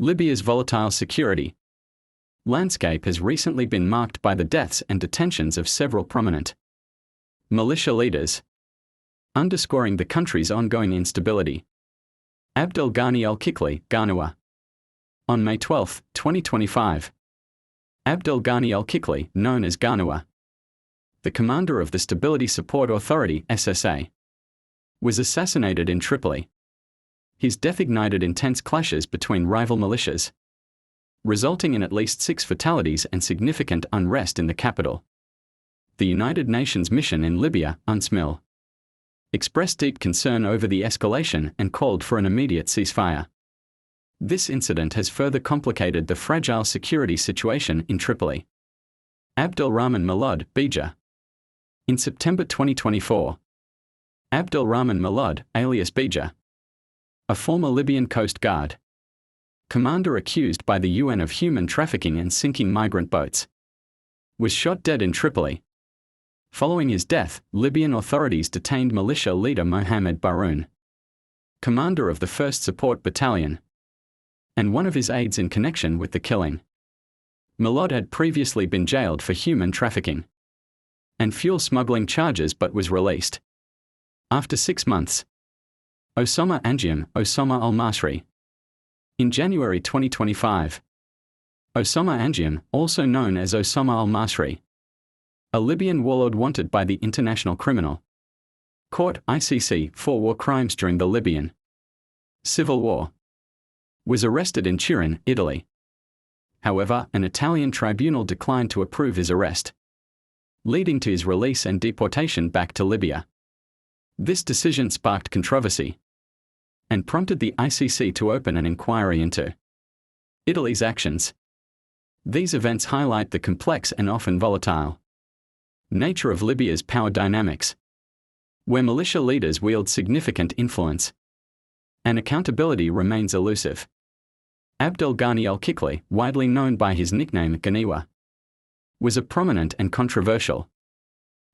Libya's volatile security landscape has recently been marked by the deaths and detentions of several prominent militia leaders, underscoring the country's ongoing instability. Abdel Ghani al-Kikli, Ghanua. On May 12, 2025, Abdel Ghani al-Kikli, known as Ghanua, the commander of the Stability Support Authority (SSA), was assassinated in Tripoli. His death ignited intense clashes between rival militias, resulting in at least 6 fatalities and significant unrest in the capital. The United Nations mission in Libya, UNSMIL, expressed deep concern over the escalation and called for an immediate ceasefire. This incident has further complicated the fragile security situation in Tripoli. Abdelrahman Malud, Bija. In September 2024, Abdelrahman Malud, alias Bija, a former Libyan Coast Guard commander accused by the UN of human trafficking and sinking migrant boats, was shot dead in Tripoli. Following his death, Libyan authorities detained militia leader Mohamed Baroun, commander of the 1st Support Battalion, and one of his aides in connection with the killing. Malud had previously been jailed for human trafficking and fuel smuggling charges but was released after 6 months. Osama al-Masri. In January 2025, Osama Angiam, also known as Osama al-Masri, a Libyan warlord wanted by the International Criminal Court (ICC) for war crimes during the Libyan civil war, was arrested in Turin, Italy. However, an Italian tribunal declined to approve his arrest, leading to his release and deportation back to Libya. This decision sparked controversy and prompted the ICC to open an inquiry into Italy's actions. These events highlight the complex and often volatile nature of Libya's power dynamics, where militia leaders wield significant influence and accountability remains elusive. Abdel Ghani al-Kikli, widely known by his nickname Ghaniwa, was a prominent and controversial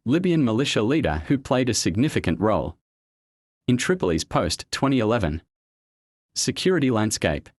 Libyan militia leader who played a significant role in Tripoli's post-2011 security landscape.